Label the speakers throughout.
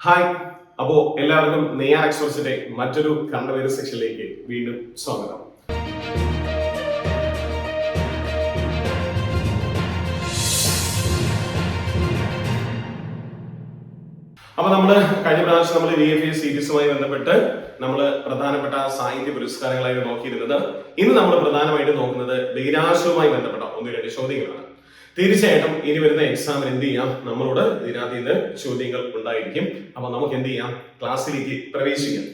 Speaker 1: Hi. അപ്പോ എല്ലാവർക്കും നെയ്യാർ എക്സ്പ്രസിന്റെ മറ്റൊരു കണ്ടവേര് സെക്ഷനിലേക്ക് വീണ്ടും സ്വാഗതം. അപ്പൊ നമ്മള് കഴിഞ്ഞ പ്രാവശ്യം നമ്മൾ VFA സീരീസുമായി ബന്ധപ്പെട്ട് നമ്മൾ പ്രധാനപ്പെട്ട സാഹിത്യ പുരസ്കാരങ്ങളായിട്ട് നോക്കിയിരുന്നത്. ഇന്ന് നമ്മൾ പ്രധാനമായിട്ട് നോക്കുന്നത് ബഹിരാകാശവുമായി ബന്ധപ്പെട്ട ഒന്ന് രണ്ട് ചോദ്യങ്ങളാണ്. തീർച്ചയായിട്ടും ഇനി വരുന്ന എക്സാമിന് എന്ത് ചെയ്യാം, നമ്മളോട് ഇതിനകത്ത് നിന്ന് ചോദ്യങ്ങൾ ഉണ്ടായിരിക്കും. അപ്പൊ നമുക്ക് എന്ത് ചെയ്യാം, ക്ലാസ്സിലേക്ക് പ്രവേശിക്കാം.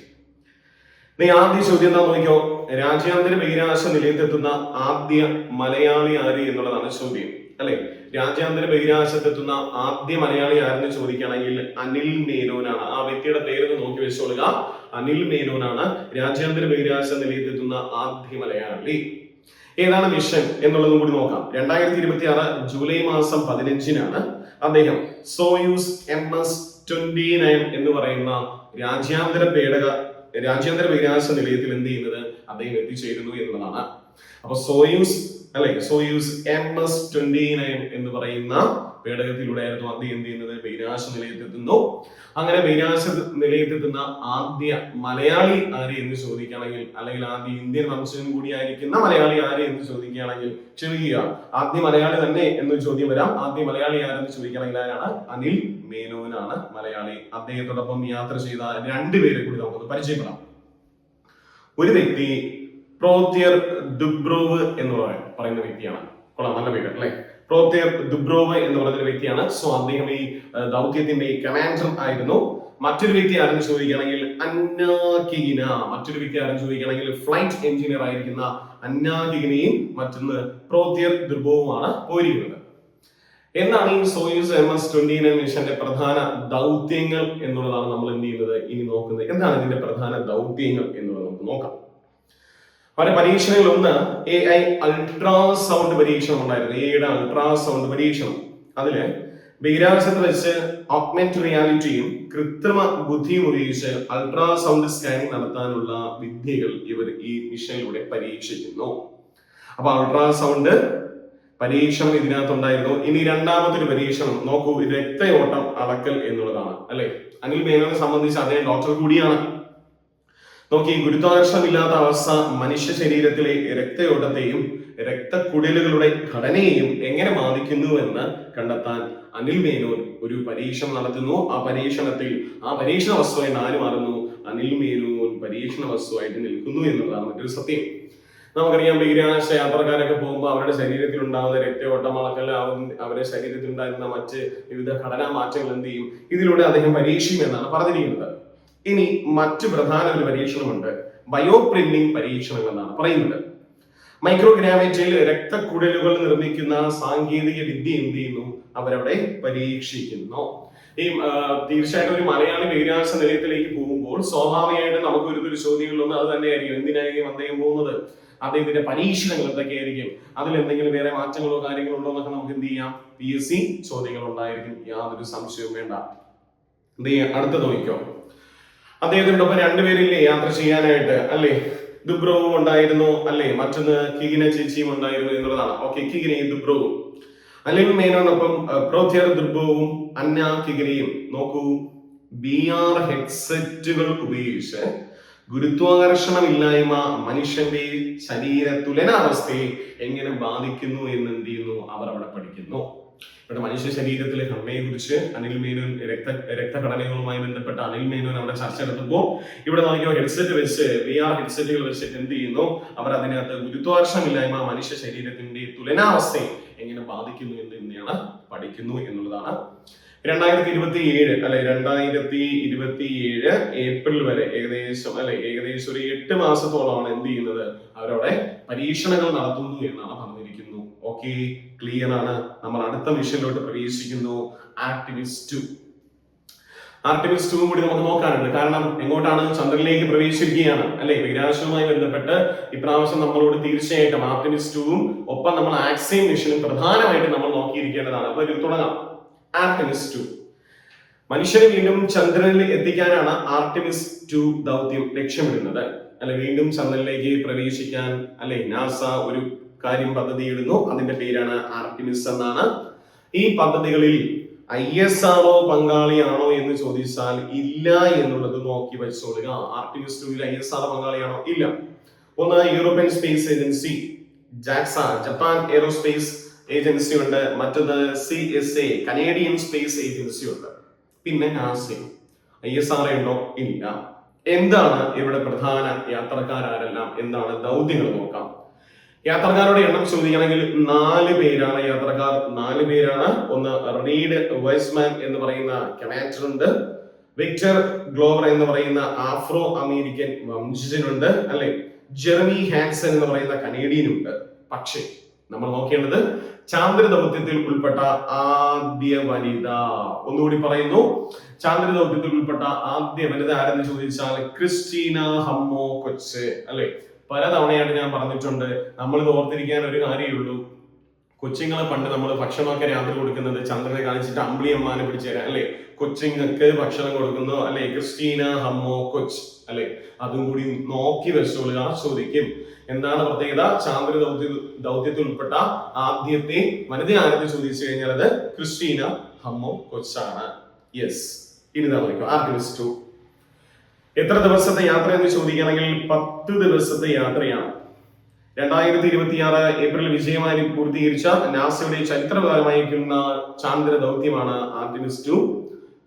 Speaker 1: നീ ആദ്യ ചോദ്യം എന്താ നോക്കിയോ, രാജ്യാന്തര ബഹിരാകാശ നിലയത്തെത്തുന്ന ആദ്യ മലയാളി ആര് എന്നുള്ളതാണ് ചോദ്യം, അല്ലെ? രാജ്യാന്തര ബഹിരാകാശത്തെത്തുന്ന ആദ്യ മലയാളി ആരെന്ന് ചോദിക്കുകയാണെങ്കിൽ അനിൽ മേനോനാണ്. ആ വ്യക്തിയുടെ പേരൊന്ന് നോക്കി വെച്ചോളുക. അനിൽ മേനോനാണ് രാജ്യാന്തര ബഹിരാകാശ നിലയത്തെത്തുന്ന ആദ്യ മലയാളി. ഏതാണ് മിഷൻ എന്നുള്ളതും കൂടി നോക്കാം. 2026 ജൂലൈ മാസം 15-നാണ് അദ്ദേഹം സോയൂസ് MS-29 എന്ന് പറയുന്ന രാജ്യാന്തര ബഹിരാകാശ നിലയത്തിൽ എന്ത് ചെയ്യുന്നത്, അദ്ദേഹം എത്തിച്ചേരുന്നു എന്നുള്ളതാണ്. അപ്പൊ സോയൂസ് MS-29 എന്ന് പറയുന്ന പേടകത്തിലൂടെയായിരുന്നു അദ്ദേഹം എന്ത് ചെയ്യുന്നത്, ബഹിരാകാശ നിലയത്തെത്തുന്നു. അങ്ങനെ ബഹിരാകാശ നിലയത്തെത്തുന്ന ആദ്യ മലയാളി ആര് എന്ന് ചോദിക്കുകയാണെങ്കിൽ, അല്ലെങ്കിൽ ആദ്യ ഇന്ത്യൻ വംശജൻ കൂടിയായിരിക്കുന്ന മലയാളി ആര് എന്ന് ചോദിക്കുകയാണെങ്കിൽ, ക്ഷമിക്കുക, ആദ്യ മലയാളി തന്നെ എന്ന് ചോദ്യം വരാം. ആദ്യ മലയാളി ആരെന്ന് ചോദിക്കുകയാണെങ്കിൽ ആരാണ്? അനിൽ മേനോനാണ് മലയാളി. അദ്ദേഹത്തോടൊപ്പം യാത്ര ചെയ്ത രണ്ടുപേരെ കൂടി നമുക്കൊന്ന് പരിചയപ്പെടാം. ഒരു വ്യക്തി പ്രോത്യർ ദുബ്രോവ് എന്ന് പറയുന്ന വ്യക്തിയാണ്. കൊള്ളാം, നല്ല പേര് അല്ലെ? പ്രോത്യർ ദുബ്രോവ് എന്ന് പറയുന്ന വ്യക്തിയാണ്. സോ അദ്ദേഹം ഈ ദൗത്യത്തിന്റെ കമാൻഡർ ആയിരുന്നു. മറ്റൊരു വ്യക്തി ആരെന്ന് ചോദിക്കുകയാണെങ്കിൽ അന്നാ കിഗിന. മറ്റൊരു വ്യക്തി ആരെന്ന് ചോദിക്കുകയാണെങ്കിൽ ഫ്ലൈറ്റ് എഞ്ചിനീയർ ആയിരിക്കുന്ന അന്നാ കിഗിനയും മറ്റൊന്ന് പ്രോത്യർ ദുബ്രോവുമാണ് പോയിരിക്കുന്നത്. എന്താണ് ഈ സോയൂസ് MS-29 മിഷന്റെ പ്രധാന ദൗത്യങ്ങൾ എന്നുള്ളതാണ് നമ്മൾ എന്ത് ചെയ്യുന്നത്, ഇനി നോക്കുന്നത്. എന്താണ് ഇതിന്റെ പ്രധാന ദൗത്യങ്ങൾ എന്നുള്ളത് നമുക്ക് നോക്കാം. അവരുടെ പരീക്ഷണങ്ങൾ ഒന്ന് AI അൾട്രാസൗണ്ട് പരീക്ഷണം ഉണ്ടായിരുന്നു. എയുടെ അൾട്രാസൗണ്ട് പരീക്ഷണം. അതില് ബഹിരാകാശത്ത് വെച്ച് ഓഗ്മെന്റഡ് റിയാലിറ്റിയും കൃത്രിമ ബുദ്ധിയും ഉപയോഗിച്ച് അൾട്രാസൗണ്ട് സ്കാനിങ് നടത്താനുള്ള വിദ്യകൾ ഇവർ ഈ മിഷനിലൂടെ പരീക്ഷിക്കുന്നു. അപ്പൊ അൾട്രാസൗണ്ട് പരീക്ഷണം ഇതിനകത്തുണ്ടായിരുന്നു. ഇനി രണ്ടാമത്തെ ഒരു പരീക്ഷണം നോക്കൂ, രക്തയോട്ടം അളക്കൽ എന്നുള്ളതാണ്, അല്ലെ? അനിൽ മേനോനെ സംബന്ധിച്ച് അദ്ദേഹം ഡോക്ടർ കൂടിയാണ്. നോക്കി, ഗുരുത്വാകർഷണമില്ലാത്ത അവസ്ഥ മനുഷ്യ ശരീരത്തിലെ രക്തയോട്ടത്തെയും രക്തക്കുഴലുകളുടെ ഘടനയെയും എങ്ങനെ ബാധിക്കുന്നു എന്ന് കണ്ടെത്താൻ അനിൽ മേനോൻ ഒരു പരീക്ഷണം നടത്തുന്നു. ആ പരീക്ഷണ വസ്തുവായിട്ട് ആര് മാറുന്നു? അനിൽ മേനോൻ പരീക്ഷണ വസ്തുവായിട്ട് നിൽക്കുന്നു എന്നുള്ളതാണ് മറ്റൊരു സത്യം. നമുക്കറിയാം, ബഹിരാകാശ യാത്രക്കാരൊക്കെ പോകുമ്പോൾ അവരുടെ ശരീരത്തിൽ ഉണ്ടാകുന്ന രക്തയോട്ടം അളക്കൽ, അവരുടെ ശരീരത്തിൽ ഉണ്ടായിരുന്ന മറ്റ് വിവിധ ഘടനാ മാറ്റങ്ങൾ എന്ത് ചെയ്യും, ഇതിലൂടെ അദ്ദേഹം പരീക്ഷിക്കും എന്നാണ് പറഞ്ഞിരിക്കുന്നത്. ഇനി മറ്റു പ്രധാന ഒരു പരീക്ഷണമുണ്ട്, ബയോ പ്രിന്റിംഗ് പരീക്ഷണം എന്നാണ് പറയുന്നത്. മൈക്രോഗ്രാവിറ്റിയിൽ രക്തക്കുഴലുകൾ നിർമ്മിക്കുന്ന സാങ്കേതിക വിദ്യ എന്ത് ചെയ്യുന്നു, അവരവിടെ പരീക്ഷിക്കുന്നു. തീർച്ചയായിട്ടും ഒരു മലയാളി ബഹിരാകാശ നിലയത്തിലേക്ക് പോകുമ്പോൾ സ്വാഭാവികമായിട്ടും നമുക്ക് ഒരു ചോദ്യങ്ങളൊന്നും അത് തന്നെയായിരിക്കും. എന്തിനായിരിക്കും അദ്ദേഹം പോകുന്നത്, അദ്ദേഹത്തിന്റെ പരീക്ഷണങ്ങൾ എന്തൊക്കെയായിരിക്കും, അതിൽ എന്തെങ്കിലും വേറെ മാറ്റങ്ങളോ കാര്യങ്ങളോ ഉണ്ടോ എന്നൊക്കെ നമുക്ക് എന്ത് ചെയ്യാം, PSC ചോദ്യങ്ങൾ ഉണ്ടായിരിക്കും, യാതൊരു സംശയവും വേണ്ട. എന്ത് ചെയ്യാം, അടുത്ത നോക്കിക്കോ. അദ്ദേഹത്തിനോടൊപ്പം രണ്ടുപേരില്ലേ യാത്ര ചെയ്യാനായിട്ട്, അല്ലെ? ദുബ്രോവും ഉണ്ടായിരുന്നു, അല്ലെ? മറ്റൊന്ന് കിഗിന ചേച്ചിയും ഉണ്ടായിരുന്നു എന്നുള്ളതാണ്. ഓക്കെ, കിഗിനയും ദുബ്രോവും. അനിൽ മേനോനൊപ്പം പ്രോത്യർ ദുബ്രോവും അന്നാ കിഗിനയും നോക്കൂ, VR ഹെഡ്സെറ്റുകൾ ഉപയോഗിച്ച് ഗുരുത്വാകർഷണമില്ലായ്മ മനുഷ്യന്റെ ശരീര തുലനാവസ്ഥയെ എങ്ങനെ ബാധിക്കുന്നു എന്ന് എന്ത് ചെയ്യുന്നു, അവർ അവിടെ പഠിക്കുന്നു. ഇവിടെ മനുഷ്യ ശരീരത്തിലെ ഘടനയെ കുറിച്ച് അനിൽ മേനോൻ രക്തഘടനകളുമായി ബന്ധപ്പെട്ട അനിൽ മേനോൻ അവിടെ ചർച്ച നടത്തുമ്പോൾ ഇവിടെ നോക്കിയോ, VR ഹെഡ്സെറ്റുകൾ വെച്ചിട്ട് എന്ത് ചെയ്യുന്നു, അവർ അതിനകത്ത് ഗുരുത്വാകർഷണമില്ലായ്മ മനുഷ്യ ശരീരത്തിന്റെ തുലനാവസ്ഥയെ എങ്ങനെ ബാധിക്കുന്നു എന്ന് തന്നെയാണ് പഠിക്കുന്നു എന്നുള്ളതാണ്. 2027 ഏപ്രിൽ വരെ ഏകദേശം ഒരു 8 മാസത്തോളമാണ് എന്ത് ചെയ്യുന്നത്, അവരവിടെ പരീക്ഷണങ്ങൾ നടത്തുന്നു എന്നാണ് പറഞ്ഞിരിക്കുന്നു. ഓക്കെ, ക്ലിയർ ആണ്. നമ്മൾ അടുത്ത മിഷനിലോട്ട് പ്രവേശിക്കുന്നു, ആർട്ടിമിസ് 2 കൂടി നമുക്ക് നോക്കാനുണ്ട്. കാരണം എങ്ങോട്ടാണ്, ചന്ദ്രനിലേക്ക് പ്രവേശിക്കുകയാണ്, അല്ലെ? ബഹിരാകാശവുമായി ബന്ധപ്പെട്ട് ഇപ്രാവശ്യം നമ്മളോട് തീർച്ചയായിട്ടും ആർട്ടിമിസ് 2 ഒപ്പം നമ്മൾ ആക്സിയം മിഷനും പ്രധാനമായിട്ട് നമ്മൾ നോക്കിയിരിക്കേണ്ടതാണ്. അപ്പൊ തുടങ്ങാം. ആർട്ടിമിസ് 2 മനുഷ്യനെ വീണ്ടും ചന്ദ്രനിൽ എത്തിക്കാനാണ് ആർട്ടിമിസ് 2 ദൗത്യം ലക്ഷ്യമിടുന്നത്, അല്ലെ? വീണ്ടും ചന്ദ്രനിലേക്ക് പ്രവേശിക്കാൻ, അല്ലെ, നാസ ഒരു പദ്ധതി ഇടുന്നു. അതിന്റെ പേരാണ് ആർട്ടിമിസ് എന്നാണ്. ഈ പദ്ധതികളിൽ ISRO പങ്കാളിയാണോ എന്ന് ചോദിച്ചാൽ ഇല്ല എന്നുള്ളത് നോക്കി വെച്ചോളുക. Artemis 2 ISRO പങ്കാളിയാണോ? ഇല്ല. ഒന്ന് European space agency, JAXA Japan aerospace agency ഉണ്ട്. മറ്റത് CSA കനേഡിയൻ സ്പേസ് ഏജൻസി ഉണ്ട്. പിന്നെ നാസ. ISRO ഉണ്ടോ? ഇല്ല. എന്താണ് ഇവിടെ പ്രധാന യാത്രക്കാരെല്ലാം, എന്താണ് ദൗത്യങ്ങൾ നോക്കാം. യാത്രക്കാരുടെ എണ്ണം ചോദിക്കണമെങ്കിൽ 4 പേരാണ് യാത്രക്കാർ. 4 പേരാണ്. ഒന്ന് റീഡ് വൈസ്മാൻ എന്ന് പറയുന്ന കമാൻഡർ ഉണ്ട്. വിക്ടർ ഗ്ലോവർ എന്ന് പറയുന്ന ആഫ്രോ അമേരിക്കൻ വംശജനുണ്ട്, അല്ലെ. ജെറമി ഹാൻസൺ എന്ന് പറയുന്ന കനേഡിയൻ ഉണ്ട്. പക്ഷേ നമ്മൾ നോക്കേണ്ടത് ചാന്ദ്ര ദൗത്യത്തിൽ ഉൾപ്പെട്ട ആദ്യ വനിത. ഒന്നുകൂടി പറയുന്നു, ചാന്ദ്ര ദൗത്യത്തിൽ ഉൾപ്പെട്ട ആദ്യ വനിത ആരെന്ന് ചോദിച്ചാൽ ക്രിസ്റ്റീന ഹമ്മോ കൊച്ച്, അല്ലെ. പലതവണയായിട്ട് ഞാൻ പറഞ്ഞിട്ടുണ്ട്. നമ്മൾ ഓർത്തിരിക്കാൻ ഒരു കാര്യമുള്ളൂ, കൊച്ചുങ്ങളെ പണ്ട് നമ്മൾ ഭക്ഷണമൊക്കെ രാത്രി കൊടുക്കുന്നത് ചന്ദ്രനെ കാണിച്ചിട്ട് അമ്പിളിയമ്മാനെ പിടിച്ചു തരാം, അല്ലെ. കൊച്ചുങ്ങൾക്ക് ഭക്ഷണം കൊടുക്കുന്നു, അല്ലെ. ക്രിസ്റ്റീന ഹമ്മോ കൊച്ച്, അല്ലെ. അതും കൂടി നോക്കി വെച്ചോളുക. ചോദിക്കും എന്താണ് പ്രത്യേകത, ചാന്ദ്ര ദൗത്യത്തിൽ ഉൾപ്പെട്ട ആദ്യത്തെ വനിത ആരെന്ന് ചോദിച്ചു കഴിഞ്ഞാൽ അത് ക്രിസ്റ്റീന ഹമ്മോ കൊച്ചാണ്. യെസ്. ഇനി നോക്കാം ആർട്ടിമിസ് 2 എത്ര ദിവസത്തെ യാത്ര എന്ന് ചോദിക്കുകയാണെങ്കിൽ 10 ദിവസത്തെ യാത്രയാണ്. 2026 ഏപ്രിൽ വിജയമായി പൂർത്തീകരിച്ച നാസയുടെ ചരിത്രപരമായിരിക്കുന്ന ചാന്ദ്ര ദൗത്യമാണ് ആർട്ടിമിസ് 2.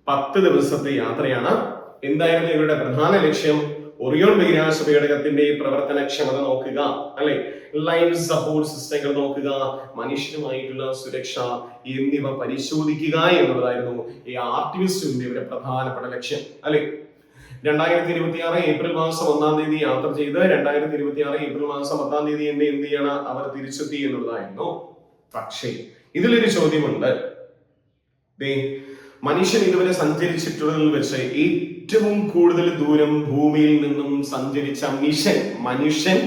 Speaker 1: 10 ദിവസത്തെ യാത്രയാണ്. എന്തായിരുന്നു ഇവരുടെ പ്രധാന ലക്ഷ്യം? ഒറിയോൺ ബഹിരാകാശ പേടകത്തിന്റെ പ്രവർത്തനക്ഷമത നോക്കുക, അല്ലെ. ലൈഫ് സപ്പോർട്ട് സിസ്റ്റങ്ങൾ നോക്കുക, മനുഷ്യനുമായിട്ടുള്ള സുരക്ഷ എന്നിവ പരിശോധിക്കുക എന്നുള്ളതായിരുന്നു ഈ ആർട്ടിമിസ് 2 ഇവരുടെ പ്രധാനപ്പെട്ട ലക്ഷ്യം, അല്ലെ. 2026 ഏപ്രിൽ മാസം 1-ാം തീയതി യാത്ര ചെയ്ത് 2026 ഏപ്രിൽ മാസം 10-ാം തീയതി എന്ത് ചെയ്യണം, അവർ തിരിച്ചെത്തി എന്നുള്ളതായിരുന്നു. പക്ഷേ ഇതിലൊരു ചോദ്യമുണ്ട്. മനുഷ്യൻ ഇതുവരെ സഞ്ചരിച്ചിട്ടുള്ളതിൽ വെച്ച് ഏറ്റവും കൂടുതൽ ദൂരം ഭൂമിയിൽ നിന്നും സഞ്ചരിച്ച മിഷൻ, മനുഷ്യൻ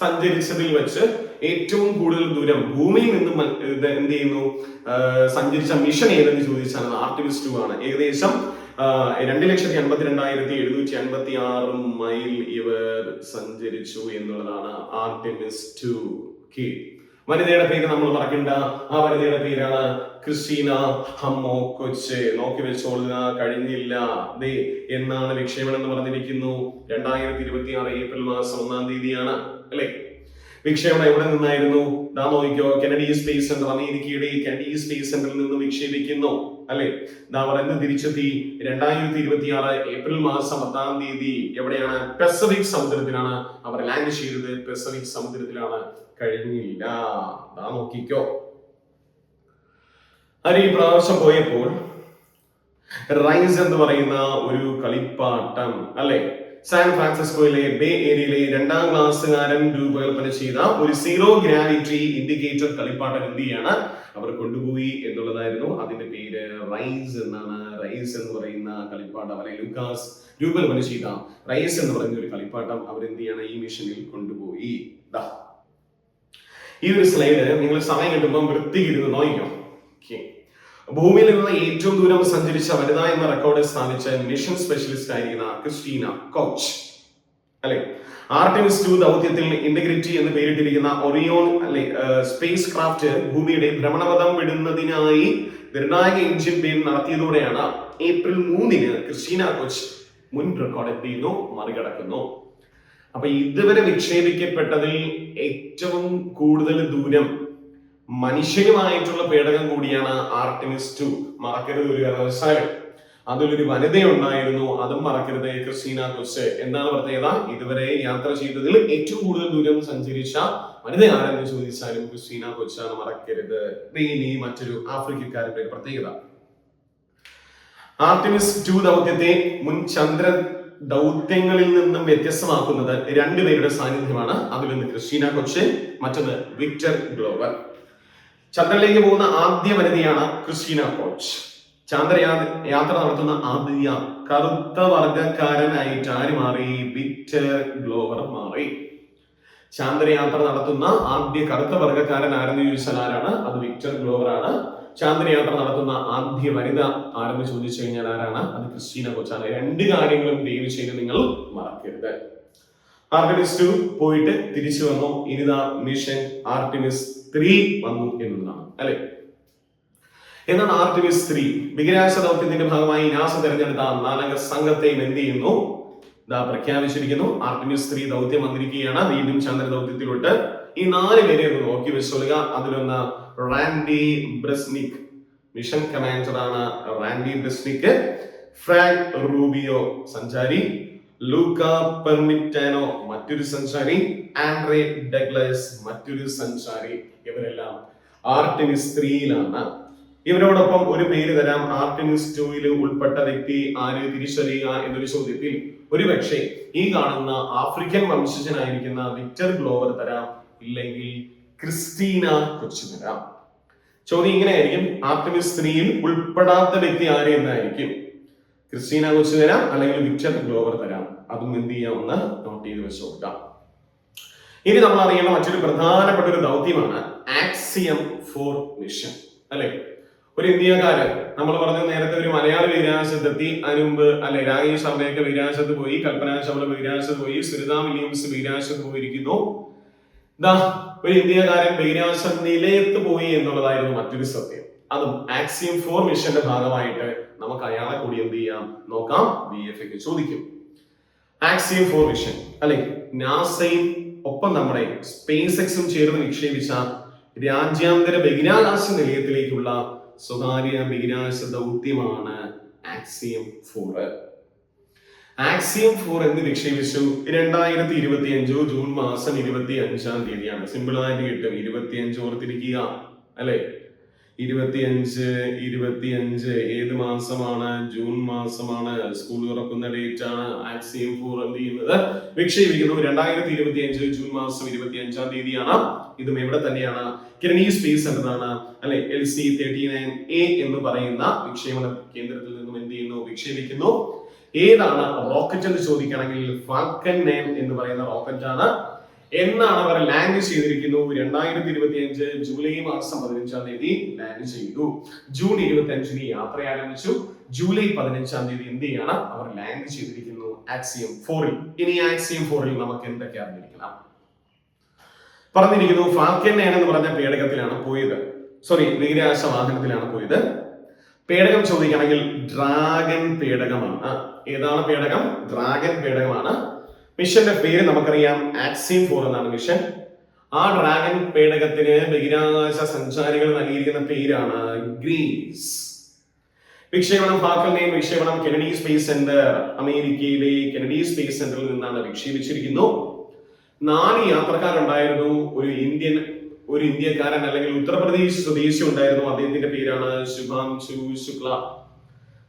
Speaker 1: സഞ്ചരിച്ചതിൽ വെച്ച് ഏറ്റവും കൂടുതൽ ദൂരം ഭൂമിയിൽ നിന്നും എന്ത് ചെയ്യുന്നു സഞ്ചരിച്ച മിഷൻ ഏതെന്ന് ചോദിച്ചാൽ ആർട്ടിമിസ് 2 ആണ്. ഏകദേശം 2,82,756 മൈൽ ഇവർ സഞ്ചരിച്ചു എന്നുള്ളതാണ് ആർട്ടിമിസ് 2. വനിതയുടെ പേര് നമ്മൾ മറക്കണ്ട. ആ വനിതയുടെ പേരാണ് ക്രിസ്റ്റീന ഹമ്മോ കൊച്ച്. നോക്കി വെച്ചോളുക. കഴിഞ്ഞില്ല എന്നാണ് വിക്ഷേപണം എന്ന് പറഞ്ഞിരിക്കുന്നു. 2026 ഏപ്രിൽ മാസം 1-ാം തീയതിയാണ്, അല്ലെ. വിക്ഷേപണം എവിടെ നിന്നായിരുന്നു? നോക്കിക്കോ, കെനഡി സ്പേസ് സെന്റർ, അമേരിക്കയുടെ കെനഡി സ്പേസ് സെന്ററിൽ നിന്ന് വിക്ഷേപിക്കുന്നു, അല്ലെ. എന്ന് തിരിച്ചെത്തി 2026 ഏപ്രിൽ മാസം 10-ാം തീയതി എവിടെയാണ്? പസഫിക് സമുദ്രത്തിലാണ് അവർ ലാൻഡ് ചെയ്തത്. പസഫിക് സമുദ്രത്തിലാണ്. കഴിഞ്ഞില്ല. നോക്കിക്കോ. ഈ പ്രാവശ്യം പോയപ്പോൾ റൈസ് എന്ന് പറയുന്ന ഒരു കളിപ്പാട്ടം, അല്ലെ, സാൻ ഫ്രാൻസിസ്കോയിലെ ബേ ഏരിയയിലെ 2-ാം ക്ലാസ്സുകാരൻ രൂപകൽപ്പന ചെയ്ത ഒരു സീറോ ഗ്രാവിറ്റി ഇൻഡിക്കേറ്റർ കളിപ്പാട്ടം എന്ത് ചെയ്യാണ് അവർ കൊണ്ടുപോയി എന്നുള്ളതായിരുന്നു. അതിന്റെ പേര് റൈസ് എന്നാണ്. റൈസ് എന്ന് പറയുന്ന കളിപ്പാട്ടം, അല്ലെ, ലൂക്കാസ് രൂപകൽപ്പന ചെയ്ത റൈസ് എന്ന് പറയുന്ന ഒരു കളിപ്പാട്ടം അവരെന്ത് ചെയ്യാണ് ഈ മിഷനിൽ കൊണ്ടുപോയി. ഈ ഒരു സ്ലൈഡ് നിങ്ങൾ സമയം കിട്ടുമ്പോൾ വൃത്തിയിരുന്ന് നോക്കിക്കോ. ഭൂമിയിൽ നിന്ന് ഏറ്റവും ദൂരം സഞ്ചരിച്ച വനിത എന്ന റെക്കോർഡ് സ്ഥാപിച്ച മിഷൻ സ്പെഷ്യലിസ്റ്റ് ആയിരിക്കുന്ന ക്രിസ്റ്റീന കോച്ച്, അല്ലെ. ആർട്ടിമിസ് 2 ദൗത്യത്തിൽ ഇന്റഗ്രിറ്റി എന്ന് പേരിട്ടിരിക്കുന്ന ഒറിയോൺ, അല്ലെ, സ്പേസ് ക്രാഫ്റ്റ് ഭൂമിയുടെ ഭ്രമണപഥം വിടുന്നതിനായി നിർണായക എഞ്ചിൻ ബീം നടത്തിയതോടെയാണ് ഏപ്രിൽ 3-ന് ക്രിസ്റ്റീന കോച്ച് മുൻ റെക്കോർഡ് എന്ത് ചെയ്യുന്നു, മറികടക്കുന്നു. അപ്പൊ ഇതുവരെ വിക്ഷേപിക്കപ്പെട്ടതിൽ ഏറ്റവും കൂടുതൽ ദൂരം മനുഷ്യനുമായിട്ടുള്ള പേടകം കൂടിയാണ് ആർട്ടിമിസ് 2. മറക്കരുത് ഒരു കാരണവശാലും. അതിലൊരു വനിതയുണ്ടായിരുന്നു, അതും മറക്കരുത്, ക്രിസ്റ്റീന കൊച്ച്. എന്താണ് പ്രത്യേകത? ഇതുവരെ യാത്ര ചെയ്തതിൽ ഏറ്റവും കൂടുതൽ ദൂരം സഞ്ചരിച്ച വനിത ആരെന്ന് ചോദിച്ചാലും ക്രിസ്റ്റീന കൊച്ചാണ്. മറക്കരുത്. ഇനി മറ്റൊരു ആഫ്രിക്കക്കാരുടെ പ്രത്യേകത. ആർട്ടിമിസ് 2 ദൗത്യത്തെ മുൻ ചന്ദ്ര ദൗത്യങ്ങളിൽ നിന്നും വ്യത്യസ്തമാക്കുന്നത് 2 പേരുടെ സാന്നിധ്യമാണ്. അതിലൊന്ന് ക്രിസ്റ്റീന കൊച്ച്, മറ്റൊന്ന് വിക്ടർ ഗ്ലോവർ. ചന്ദ്രനിലേക്ക് പോകുന്ന ആദ്യ വനിതയാണ് ക്രിസ്റ്റീന കോച്ച്. യാത്ര നടത്തുന്ന ആദ്യ കറുത്ത വർഗക്കാരനായിട്ട് ആര് മാറി? വിക്ടർ ഗ്ലോവർ മാറി. ചാന്ദ്രയാത്ര നടത്തുന്ന ആദ്യ കറുത്ത വർഗക്കാരൻ ആരെന്ന് ചോദിച്ചാൽ ആരാണ്? അത് വിക്ടർ ഗ്ലോവർ ആണ്. ചാന്ദ്രയാത്ര നടത്തുന്ന ആദ്യ വനിത ആരെന്ന് ചോദിച്ചു കഴിഞ്ഞാൽ ആരാണ്? അത് ക്രിസ്റ്റീന കൊച്ചാണ്. 2 കാര്യങ്ങളും ദയവ് ചെയ്ത് നിങ്ങൾ മറക്കരുത്. ആർട്ടിമിസ് 2 പോയിട്ട് തിരിച്ചു വന്നു. ഇനിതാ മിഷൻ ആർട്ടിമിസ് 3 വന്നു എന്നതാണ്, അല്ലെ. എന്നാൽ ആർട്ടിമിസ് 3 ബഹിരാകാശ ദൗത്യത്തിന്റെ ഭാഗമായി നാസ തെരഞ്ഞെടുത്ത 4 അംഗ സംഘത്തെയും എന്ത് ചെയ്യുന്നു? ഇതാ പ്രഖ്യാപിച്ചിരിക്കുന്നു. ആർട്ടിമിസ് 3 ദൗത്യം വന്നിരിക്കുകയാണ് വീണ്ടും ചന്ദ്ര ദൗത്യത്തിലോട്ട്. ഈ 4 പേരെ ഒന്ന് നോക്കി വെച്ചോളുക. അതിലൊന്ന് റാൻഡി ബ്രെസ്നിക്, മിഷൻ കമാൻഡർ ആണ് റാൻഡി ബ്രെസ്നിക്. ഫ്രാങ്ക് റൂബിയോ സഞ്ചാരി, ലൂക്ക പെർമിറ്റാനോ മറ്റൊരു സഞ്ചാരി, ആൻഡ്രേ ഡഗ്ലസ് മറ്റൊരു സഞ്ചാരി. ഇവരെല്ലാം ആർട്ടിമിസ് 3-യിലാണ്. ഇവരോടൊപ്പം ഒരു പേര് തരാം. ആർട്ടിമിസ് 2-ൽ ഉൾപ്പെട്ട വ്യക്തി ആര് തിരിച്ചറിയുക എന്നൊരു ചോദ്യത്തിൽ ഒരുപക്ഷെ ഈ കാണുന്ന ആഫ്രിക്കൻ വംശജനായിരിക്കുന്ന വിക്ടർ ഗ്ലോവർ തരാം, ഇല്ലെങ്കിൽ ക്രിസ്റ്റീന കൊച്ചു തരാം. ചോദ്യം ഇങ്ങനെയായിരിക്കും, ആർട്ടിമിസ് 3-ൽ ഉൾപ്പെടാത്ത വ്യക്തി ആര് എന്നായിരിക്കും. ക്രിസ്റ്റീന കൊച്ചു തരാം, അല്ലെങ്കിൽ വിക്ടർ ഗ്ലോവർ തരാം. അതും എന്ത് ചെയ്യാമെന്ന് നോട്ട് ചെയ്ത് വെച്ച് കൊടുക്കാം. ഇനി നമ്മൾ അറിയേണ്ട മറ്റൊരു പ്രധാനപ്പെട്ട ഒരു ദൗത്യമാണ് ആക്സിയം 4 മിഷൻ. അല്ലെ, ഒരു ഇന്ത്യക്കാരൻ, നമ്മൾ പറഞ്ഞ നേരത്തെ ഒരു മലയാളി ബഹിരാകാശത്തെത്തി. അതിനു മുമ്പ് അല്ലെ രാകേഷ് ശർമ്മയൊക്കെ ബഹിരാകാശത്ത് പോയി, കൽപ്പന ചൗള ബഹിരാകാശത്ത് പോയി, സുനിത വില്യംസ് ബഹിരാകാശത്ത് പോയിരിക്കുന്നു. ഒരു ഇന്ത്യക്കാരൻ ബഹിരാകാശ നിലയത്ത് പോയി എന്നുള്ളതായിരുന്നു മറ്റൊരു സത്യം. അതും ആക്സിയം 4 മിഷന്റെ ഭാഗമായിട്ട് നമുക്ക് അയാളെ കൂടി എന്ത് ചെയ്യാം നോക്കാം. BFക്ക് ചോദിക്കും. ആക്സിയം 4 മിഷൻ അല്ലെ, നാസയും ഒപ്പം നമ്മുടെ സ്പേസ് എക്സും ചേർന്ന് നിക്ഷേപിച്ച രാജ്യാന്തര ബഹിരാകാശ നിലയത്തിലേക്കുള്ള സ്വകാര്യ ബഹിരാകാശ ദൗത്യമാണ് ആക്സിയം 4. ആക്സിയം 4 എന്ന് നിക്ഷേപിച്ചു 2025 ജൂൺ മാസം 25-ാം തീയതിയാണ്. സിമ്പിൾ ആയിട്ട് കിട്ടും. 25 ഓർത്തിരിക്കുക അല്ലെ. 25 ഏത് മാസമാണ്? ജൂൺ മാസമാണ്. സ്കൂൾ തുറക്കുന്ന ഡേറ്റ് ആണ്. ആക്സിയം 4 എന്ത് ചെയ്യുന്നത്? വിക്ഷേപിക്കുന്നു 2025 ജൂൺ മാസം 25-ാം തീയതിയാണ്. ഇതും എവിടെ തന്നെയാണ്? കെനഡി സ്പേസ് സെന്റർ ആണ് അല്ലെ. LC-39A എന്ന് പറയുന്ന വിക്ഷേപണ കേന്ദ്രത്തിൽ നിന്നും എന്ത് ചെയ്യുന്നു? വിക്ഷേപിക്കുന്നു. ഏതാണ് റോക്കറ്റ് എന്ന് ചോദിക്കുകയാണെങ്കിൽ ഫാൽക്കൺ 9 എന്ന് പറയുന്ന റോക്കറ്റ് ആണ്. എന്നാണ് അവർ ലാൻഡ് ചെയ്തിരിക്കുന്നു? 2025 ജൂലൈ മാസം 15-ാം തീയതി ലാൻഡ് ചെയ്തു. ജൂൺ 25-ന് യാത്ര ആരംഭിച്ചു. ജൂലൈ 15-ാം തീയതി എന്ത് ചെയ്യാണ്? അവർ ലാൻഡ് ചെയ്തിരിക്കുന്നു ആക്സിയം 4-ൽ. ഇനി ആക്സിയം 4-ൽ നമുക്ക് എന്തൊക്കെ അറിഞ്ഞിരിക്കണം? പറഞ്ഞിരിക്കുന്നു ഫാൽക്കൺ 9 എന്ന് പറഞ്ഞ പേടകത്തിലാണ് പോയത്. ബഹിരാകാശ വാഹനത്തിലാണ് പോയത്. പേടകം ചോദിക്കുകയാണെങ്കിൽ ഡ്രാഗൺ പേടകമാണ്. ഏതാണ് പേടകം? ഡ്രാഗൺ പേടകമാണ്. മിഷന്റെ പേര് നമുക്കറിയാം, ആക്സിയം 4 എന്നാണ് മിഷൻ. ആ ഡ്രാഗൺ പേടകത്തിന് ബഹിരാകാശ സഞ്ചാരികൾ നൽകിയിരിക്കുന്ന പേരാണ് ഗ്രീസ്. വിക്ഷേപണം ഫാൽക്കൺ 9 വിക്ഷേപണം കെനഡി സ്പേസ് സെന്റർ, അമേരിക്കയിലെ കെനഡി സ്പേസ് സെന്ററിൽ നിന്നാണ് വിക്ഷേപിച്ചിരിക്കുന്നു. 4 യാത്രക്കാരുണ്ടായിരുന്നു. ഒരു ഇന്ത്യക്കാരൻ അല്ലെങ്കിൽ ഉത്തർപ്രദേശ് സ്വദേശി ഉണ്ടായിരുന്നു. അദ്ദേഹത്തിന്റെ പേരാണ് ശുഭാംശു ശുക്ല.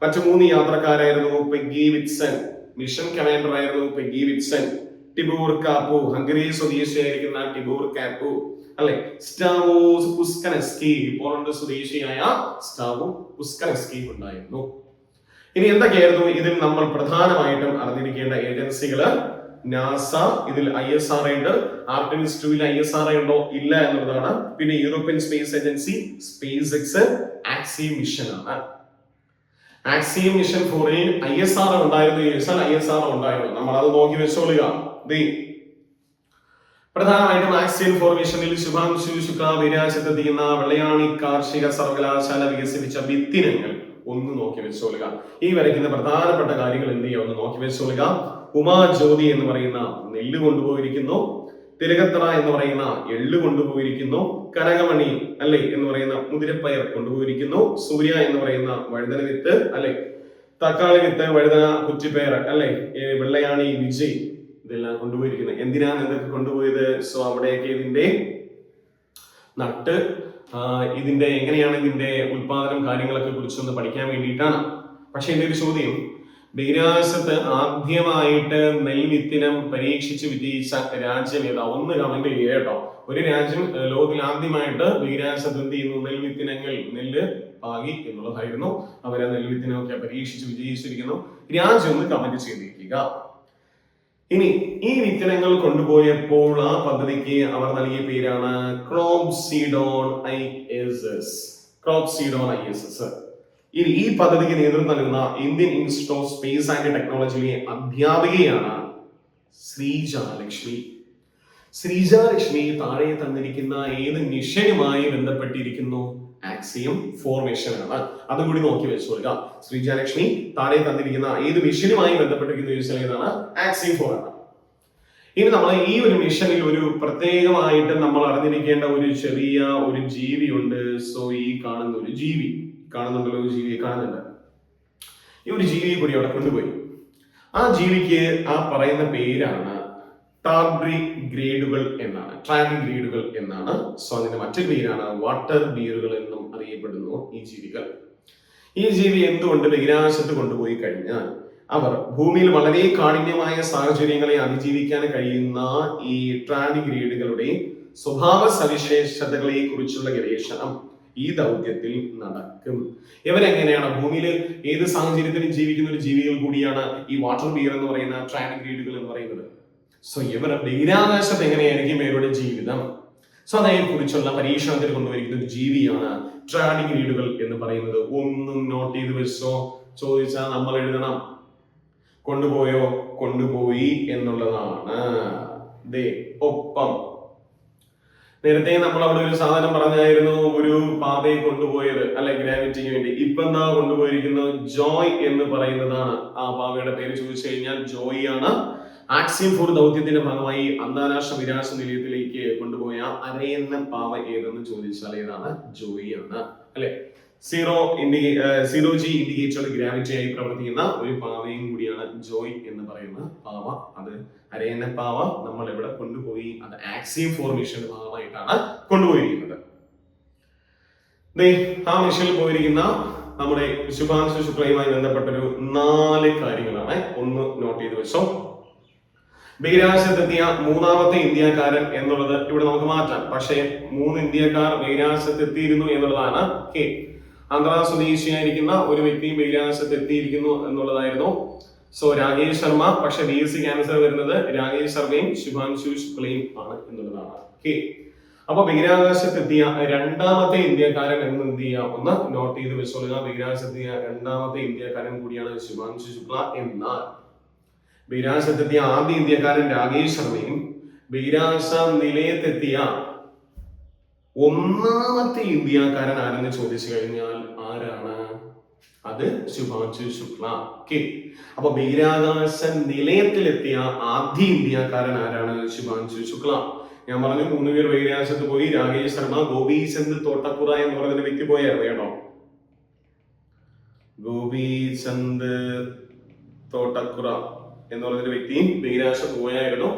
Speaker 1: മറ്റു 3 യാത്രക്കാരായിരുന്നു പെഗ്ഗി വിറ്റ്സൺ, മിഷൻ കമാൻഡർ ആയിരുന്നു Peggy Whitson. Tibor Kapu, Hungary സ്വദേശിയായിരിക്കുന്ന ടിബോർ കാപ്പു അല്ലെ. സ്റ്റാവോ പുസ്കനസ്കി, പോളണ്ട് സ്വദേശിയായ സ്റ്റാവോ പുസ്കനസ്കി ഉണ്ടായിരുന്നു. ഇനി എന്തൊക്കെയായിരുന്നു ഇതിൽ നമ്മൾ പ്രധാനമായിട്ടും അറിഞ്ഞിരിക്കേണ്ട ഏജൻസികള്? നാസ, ഇതിൽ ISRO ഉണ്ട്. ആർട്ടിമിസ് 2-ൽ ISRO ഉണ്ടോ ഇല്ല എന്നുള്ളതാണ്. പിന്നെ European space agency, space X, axiom mission ആണ്. ആക്സിയം മിഷൻ 4-ൽ ISRO ഉണ്ടായിരുന്നു. ISRO ഉണ്ടായിരുന്നു. നമ്മൾ അത് നോക്കി വെച്ചോളുക. പ്രധാനമായിട്ടും ആക്സിയം 4 മിഷനിൽ ശുഭാംശു ശുക്ല ബഹിരാകാശത്തെത്തിക്കുന്ന വെള്ളയാണി കാർഷിക സർവകലാശാല വികസിപ്പിച്ച വിത്തിനങ്ങൾ ഒന്ന് നോക്കി വെച്ചോളുക. ഈ വരയ്ക്കുന്ന പ്രധാനപ്പെട്ട കാര്യങ്ങൾ എന്ത് ചെയ്യുക ഒന്ന് നോക്കി വെച്ചോളുക. ഉമാജ്യോതി എന്ന് പറയുന്ന നെല്ല് കൊണ്ടുപോയിരിക്കുന്നു. തിരകത്തറ എന്ന് പറയുന്ന എള്ള് കൊണ്ടുപോയിരിക്കുന്നു. കനകമണി അല്ലെ എന്ന് പറയുന്ന മുതിരപ്പയർ കൊണ്ടുപോയിരിക്കുന്നു. സൂര്യ എന്ന് പറയുന്ന വഴുതന വിത്ത് അല്ലെ, തക്കാളി വിത്ത്, വഴുതന, കുറ്റിപ്പയർ അല്ലെ, വെള്ളയാണി, വിജയ് ഇതെല്ലാം കൊണ്ടുപോയിരിക്കുന്നത്. എന്തിനാണ് ഇതൊക്കെ കൊണ്ടുപോയത്? അവിടെയൊക്കെ ഇതിന്റെ നട്ട് ഇതിന്റെ എങ്ങനെയാണ് ഇതിന്റെ ഉത്പാദനം കാര്യങ്ങളൊക്കെ കുറിച്ചൊന്ന് പഠിക്കാൻ വേണ്ടിയിട്ടാണ്. പക്ഷെ എന്റെ ഒരു ചോദ്യം, ബഹിരാകാശത്ത് ആദ്യമായിട്ട് നെൽവിത്തിനം പരീക്ഷിച്ച് വിജയിച്ച രാജ്യം ഏതാ? ഒന്ന് കമന്റ് ചെയ്യുക കേട്ടോ. ഒരു രാജ്യം ലോകത്തിൽ ആദ്യമായിട്ട് ബഹിരാകാശത്ത് എന്ത് ചെയ്യുന്നു? നെല്ല് പാകി എന്നുള്ളതായിരുന്നു. അവർ ആ നെൽവിത്തിനമൊക്കെ പരീക്ഷിച്ച് വിജയിച്ചിരിക്കുന്നു. രാജ്യം ഒന്ന് കമന്റ് ചെയ്തിരിക്കുക. ഇനി ഈ വിത്തനങ്ങൾ കൊണ്ടുപോയപ്പോൾ ആ പദ്ധതിക്ക് അവർ നൽകിയ പേരാണ് ക്രോപ്സിഡോൺ ISS. ഇനി ഈ പദ്ധതിക്ക് നേതൃത്വം നൽകുന്ന Indian Institute of Space and ടെക്നോളജിയിലെ അധ്യാപികയാണ് ശ്രീജാലക്ഷ്മി. ശ്രീജാലക്ഷ്മി താഴെ തന്നിരിക്കുന്ന ഏത് മിഷനുമായി ബന്ധപ്പെട്ടിരിക്കുന്നു? ആക്സിയം ഫോർമേഷൻ ആണ്. അതും കൂടി നോക്കി വെച്ചോളുക. ശ്രീജയലക്ഷ്മി താഴെ തന്നിരിക്കുന്ന ഏത് മിഷനുമായി ബന്ധപ്പെട്ടിരിക്കുന്ന ചോദിച്ചാൽ ഏതാണ്? ആക്സിയം 4 ആണ്. ഇനി നമ്മൾ ഈ ഒരു മിഷനിൽ ഒരു പ്രത്യേകമായിട്ട് നമ്മൾ അറിഞ്ഞിരിക്കേണ്ട ഒരു ചെറിയ ഒരു ജീവിയുണ്ട്. സോ ഈ കാണുന്ന ഒരു ജീവി കാണുന്നുണ്ടല്ലോ, ഒരു ജീവിയെ കാണുന്നുണ്ട്. ഈ ഒരു ജീവിയെ കൂടി അവിടെ കൊണ്ടുപോയി. ആ ജീവിക്ക് ആ പറയുന്ന പേരാണ് ടാർഡിഗ്രേഡുകൾ എന്നാണ്, ട്രാഡിഗ്രേഡുകൾ എന്നാണ്. സോ അതിന്റെ മറ്റൊരു പേരാണ് വാട്ടർ ബിയറുകൾ എന്നും അറിയപ്പെടുന്നു ഈ ജീവികൾ. ഈ ജീവി എന്തുകൊണ്ട് ബഹിരാകാശത്ത് കൊണ്ടുപോയി കഴിഞ്ഞാൽ അവർ ഭൂമിയിൽ വളരെ കാഠിന്യമായ സാഹചര്യങ്ങളെ അതിജീവിക്കാൻ കഴിയുന്ന ഈ ട്രാഡിഗ്രേഡുകളുടെ സ്വഭാവ സവിശേഷതകളെ കുറിച്ചുള്ള ഗവേഷണം ഈ ദൗത്യത്തിൽ നടക്കും. ഇവരെങ്ങനെയാണ് ഭൂമിയിൽ ഏത് സാഹചര്യത്തിലും ജീവിക്കുന്ന ഒരു ജീവികൾ കൂടിയാണ് ഈ വാട്ടർ ബിയർ എന്ന് പറയുന്ന ട്രാഡിഗ്രേഡുകൾ എന്ന് പറയുന്നത്. സോ ഇവർ ബഹിരാകാശത്ത് എങ്ങനെയായിരിക്കും ഇവരുടെ ജീവിതം? സോ അതേ കുറിച്ചുള്ള പരീക്ഷണത്തിൽ കൊണ്ടുവരിക്കുന്ന ഒരു ജീവിയാണ് ട്രാഡിഗ്രേഡുകൾ എന്ന് പറയുന്നത്. ഒന്നും നോട്ട് ചെയ്ത് വെച്ചോ, ചോദിച്ചാൽ നമ്മൾ എഴുതണം. കൊണ്ടുപോയോ? കൊണ്ടുപോയി എന്നുള്ളതാണ്. ഒപ്പം നേരത്തെ നമ്മൾ അവിടെ ഒരു സാധനം പറഞ്ഞായിരുന്നു, ഒരു പാതയെ കൊണ്ടുപോയത് അല്ലെ, ഗ്രാവിറ്റിക്ക് വേണ്ടി. ഇപ്പൊ എന്താ കൊണ്ടുപോയിരിക്കുന്നത്? ജോയ് എന്ന് പറയുന്നതാണ് ആ പാവയുടെ പേര്. ചോദിച്ചു കഴിഞ്ഞാൽ ജോയി ആണ്. ആക്സിയം 4 ദൗത്യത്തിന്റെ ഭാഗമായി അന്താരാഷ്ട്ര ബഹിരാകാശ നിലയത്തിലേക്ക് കൊണ്ടുപോയ അരയന്ന പാവ ഏതെന്ന് ചോദിച്ചാൽ ഏതാണ്? ജോയി ആണ് അല്ലെ. സീറോ ജി ഇൻഡിക്കേറ്റഡ് ഗ്രാവിറ്റി ആയി പ്രവർത്തിക്കുന്ന ഒരു പാവയും കൂടിയാണ് ജോയ് എന്ന് പറയുന്ന പാവ. അത് അരയന്ന പാവ നമ്മൾ എവിടെ കൊണ്ടുപോയി? അത് ആക്സിയം 4 മിഷന്റെ ഭാഗമായിട്ടാണ് കൊണ്ടുപോയിരിക്കുന്നത്. ആ മിഷനിൽ പോയിരിക്കുന്ന നമ്മുടെ ശുഭാംശു ശുക്ലയുമായി ബന്ധപ്പെട്ടൊരു 4 കാര്യങ്ങളാണ്. ഒന്ന് നോട്ട് ചെയ്ത് വെച്ചോ. ബഹിരാകാശത്തെത്തിയ മൂന്നാമത്തെ ഇന്ത്യക്കാരൻ എന്നുള്ളത് ഇവിടെ നമുക്ക് മാറ്റാം. പക്ഷേ 3 ഇന്ത്യക്കാർ ബഹിരാകാശത്ത് എത്തിയിരുന്നു എന്നുള്ളതാണ്. ആന്ധ്ര സ്വദേശിയായിരിക്കുന്ന ഒരു വ്യക്തി ബഹിരാകാശത്ത് എത്തിയിരിക്കുന്നു എന്നുള്ളതായിരുന്നു. സോ രാകേഷ് ശർമ്മ. പക്ഷെ BSc ക്യാൻസർ വരുന്നത് രാകേഷ് ശർമ്മയും ശുഭാംശു ശുക്ലയും ആണ് എന്നുള്ളതാണ്. അപ്പൊ ബഹിരാകാശത്തെത്തിയ രണ്ടാമത്തെ ഇന്ത്യക്കാരൻ എന്ന് എന്ത് ചെയ്യുക? ഒന്ന് നോട്ട് ചെയ്ത് വെച്ചോളുക. ബഹിരാകാശത്തെത്തിയ രണ്ടാമത്തെ ഇന്ത്യക്കാരൻ കൂടിയാണ് ശുഭാംശു ശുക്ല. എന്നാൽ ബഹിരാകാശത്തെത്തിയ ആദ്യ ഇന്ത്യക്കാരൻ രാകേഷ് ശർമ്മയും ബഹിരാകാശ നിലയത്തെത്തിയ ഒന്നാമത്തെ ഇന്ത്യക്കാരൻ ആരെന്ന് ചോദിച്ചു കഴിഞ്ഞാൽ ആരാണ്? അത് ശുഭാംശു ശുക്ല. അപ്പൊ ബഹിരാകാശ നിലയത്തിലെത്തിയ ആദ്യ ഇന്ത്യക്കാരൻ ആരാണ്? ശുഭാംശു ശുക്ല. ഞാൻ പറഞ്ഞു 3 പേർ ബഹിരാകാശത്ത് പോയി. രാകേഷ് ശർമ്മ, ഗോപീചന്ദ് തോട്ടക്കുറ എന്ന് പറയുന്ന വ്യക്തി പോയായിരുന്നു കേട്ടോ. ഗോപീചന്ദ് തോട്ടക്കുറ എന്ന് പറയുന്ന വ്യക്തി ബഹിരാകാശത്ത് പോയായിരുന്നു.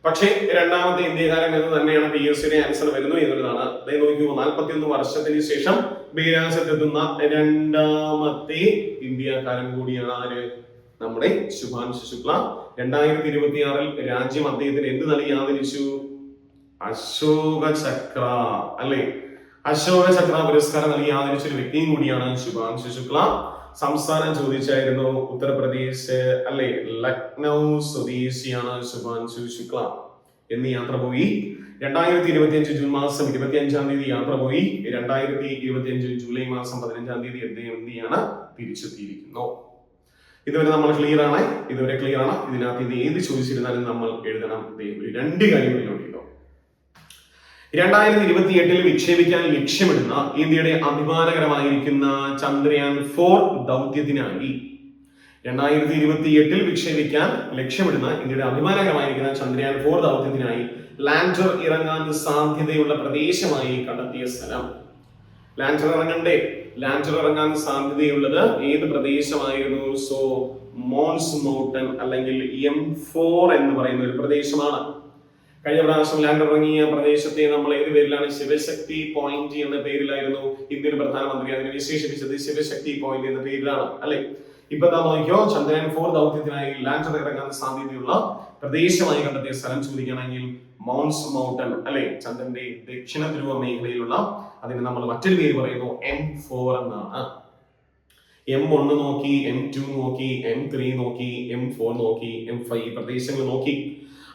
Speaker 1: പക്ഷേ രണ്ടാമത്തെ ഇന്ത്യക്കാരൻ എന്ന് തന്നെയാണ് BScയുടെ ആൻസർ വരുന്നു എന്നുള്ളതാണ്. അതായത് നോക്കൂ, 41 വർഷത്തിന് ശേഷം ബഹിരാകാശത്തെത്തുന്ന രണ്ടാമത്തെ ഇന്ത്യക്കാരൻ കൂടിയാണ് ആര്? നമ്മുടെ ശുഭാംശു ശുക്ല. 2026 രാജ്യം അദ്ദേഹത്തിന് എന്ത് നൽകി ആദരിച്ചു? അശോക ചക്ര അല്ലെ. അശോക ചക്ര പുരസ്കാരം നൽകി ആദരിച്ച ഒരു വ്യക്തിയും കൂടിയാണ് ശുഭാംശു ശുക്ല. സംസ്ഥാനം ചോദിച്ചായിരുന്നു ഉത്തർപ്രദേശ് അല്ലെ. ലക്നൗ സ്വദേശിയാണ് ശുഭാംശു ശുക്ല. എന്ന് യാത്ര പോയി 2025 ജൂൺ മാസം 25-ാം തീയതി യാത്ര പോയി. 2025 ജൂലൈ മാസം 15-ാം തീയതി അദ്ദേഹം എന്ത് ചെയ്യാണ്? തിരിച്ചെത്തിയിരിക്കുന്നു. ഇതുവരെ നമ്മൾ ക്ലിയർ ആണ്. ഇതിനകത്ത് ഇത് ഏത് ചോദിച്ചിരുന്നാലും നമ്മൾ എഴുതണം. 2 കാര്യങ്ങൾ നോക്കിയോ. 2028 വിക്ഷേപിക്കാൻ ലക്ഷ്യമിടുന്ന ഇന്ത്യയുടെ അഭിമാനകരമായിരിക്കുന്ന ചന്ദ്രയാൻ 4 ദൗത്യത്തിനായി 2028 വിക്ഷേപിക്കാൻ ലക്ഷ്യമിടുന്ന ഇന്ത്യയുടെ അഭിമാനകരമായിരിക്കുന്ന ചന്ദ്രയാൻ 4 ദൗത്യത്തിനായി ലാൻഡർ ഇറങ്ങാൻ സാധ്യതയുള്ള പ്രദേശമായി കണ്ടെത്തിയ സ്ഥലം. ലാൻഡർ ഇറങ്ങാൻ സാധ്യതയുള്ളത് ഏത് പ്രദേശമായിരുന്നു? സോ മോൺസ് മൗണ്ടൻ അല്ലെങ്കിൽ M4 എന്ന് പറയുന്ന ഒരു പ്രദേശമാണ്. കഴിഞ്ഞ പ്രാവശ്യം ലാൻഡർ ഇറങ്ങിയ പ്രദേശത്തെ നമ്മൾ ഏത് പേരിലാണ്? ശിവശക്തി പോയിന്റ് എന്ന പേരിലായിരുന്നു ഇന്ത്യൻ പ്രധാനമന്ത്രി അതിനെ വിശേഷിപ്പിച്ചത്. ശിവശക്തി പോയിന്റ് എന്ന പേരിലാണ് അല്ലെ. ഇപ്പൊ എന്താ നോക്കിയോ, ചന്ദ്രയാൻ 4 ദൗത്യത്തിനായി ലാൻഡർ ഇറങ്ങാൻ സാധ്യതയുള്ള പ്രദേശമായി കണ്ടെത്തിയ സ്ഥലം ചോദിക്കുകയാണെങ്കിൽ മൗൺസ് മൗണ്ടൻ അല്ലെ. ചന്ദ്രന്റെ ദക്ഷിണ ധ്രുവ മേഖലയിലുള്ള അതിന് നമ്മൾ മറ്റൊരു പേര് പറയുന്നു M4 എന്നാണ്. M1 നോക്കി, M2 നോക്കി, M3 നോക്കി, M4 നോക്കി, M5 പ്രദേശങ്ങൾ നോക്കി.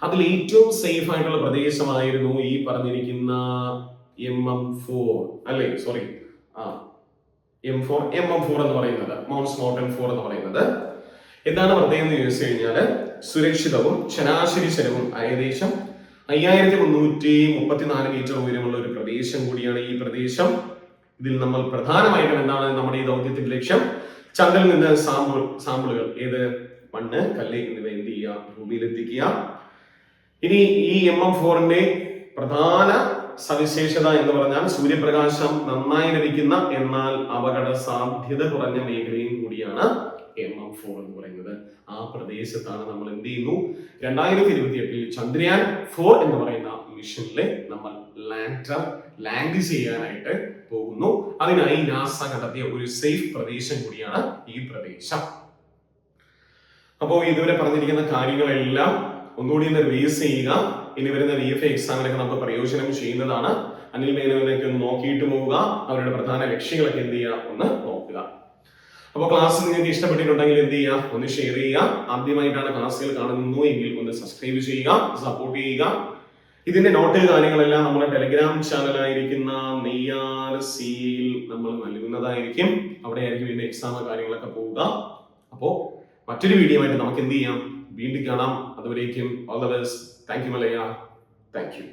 Speaker 1: അതിൽ ഏറ്റവും സേഫ് ആയിട്ടുള്ള പ്രദേശമായിരുന്നു ഈ പറഞ്ഞിരിക്കുന്ന MM4 അല്ലെ. സോറി, MM4 എന്ന് പറയുന്നത്, മൗണ്ട്സ് മൗണ്ടൻ 4 എന്ന് പറയുന്നത്. എന്താണ് പ്രത്യേകം എന്ന് ചോദിച്ചു കഴിഞ്ഞാല് സുരക്ഷിതവും ശരാശരി ചെലവും ഏകദേശം 5334 മീറ്റർ ഉയരമുള്ള ഒരു പ്രദേശം കൂടിയാണ് ഈ പ്രദേശം. ഇതിൽ നമ്മൾ പ്രധാനമായിട്ടും എന്താണ് നമ്മുടെ ഈ ദൗത്യത്തിന്റെ ലക്ഷ്യം? ചന്ദ്രനിൽ നിന്ന് സാമ്പിളുകൾ ഏത് മണ്ണ്, കല്ല് എന്നിവ എന്ത് ചെയ്യുക? ഭൂമിയിലെത്തിക്കുക. ഇനി ഈ MM4ന്റെ പ്രധാന സവിശേഷത എന്ന് പറഞ്ഞാൽ സൂര്യപ്രകാശം നന്നായി ലഭിക്കുന്ന എന്നാൽ അപകട സാധ്യത കുറഞ്ഞ മേഖലയും കൂടിയാണ് MM4 എന്ന് പറയുന്നത്. ആ പ്രദേശത്താണ് നമ്മൾ എന്ത് ചെയ്യുന്നു? 2028 ചന്ദ്രയാൻ 4 എന്ന് പറയുന്ന മിഷനിലെ നമ്മൾ ലാൻഡ് ചെയ്യാനായിട്ട് പോകുന്നു. അതിനായി നാസ കണ്ടെത്തിയ ഒരു സേഫ് പ്രദേശം കൂടിയാണ് ഈ പ്രദേശം. അപ്പോൾ ഇതുവരെ പറഞ്ഞിരിക്കുന്ന കാര്യങ്ങളെല്ലാം ഒന്നുകൂടി ഒന്ന് റിവൈസ് ചെയ്യുക. ഇനി വരുന്ന VFA എക്സാമിനൊക്കെ നമുക്ക് പ്രയോജനം ചെയ്യുന്നതാണ്. അനിൽ മേനോനൊക്കെ ഒന്ന് നോക്കിയിട്ട് പോവുക. അവരുടെ പ്രധാന ലക്ഷ്യങ്ങളൊക്കെ എന്ത് ചെയ്യുക? ഒന്ന് നോക്കുക. അപ്പോൾ ക്ലാസ് നിങ്ങൾക്ക് ഇഷ്ടപ്പെട്ടിട്ടുണ്ടെങ്കിൽ എന്ത് ചെയ്യുക? ഒന്ന് ഷെയർ ചെയ്യുക. ആദ്യമായിട്ടാണ് ക്ലാസ്സുകൾ കാണുന്നു എങ്കിൽ ഒന്ന് സബ്സ്ക്രൈബ് ചെയ്യുക, സപ്പോർട്ട് ചെയ്യുക. ഇതിന്റെ നോട്ട് കാര്യങ്ങളെല്ലാം നമ്മുടെ ടെലിഗ്രാം ചാനലായിരിക്കുന്ന നെയ്യാർസിയിൽ നമ്മൾ നൽകുന്നതായിരിക്കും. അവിടെ ആയിരിക്കും ഇതിന്റെ എക്സാം കാര്യങ്ങളൊക്കെ പോവുക. അപ്പോൾ മറ്റൊരു വീഡിയോ ആയിട്ട് നമുക്ക് എന്ത് ചെയ്യാം? വീണ്ടും കാണാം. അതുവരേക്കും all the best. Thank you Malaya. Thank you.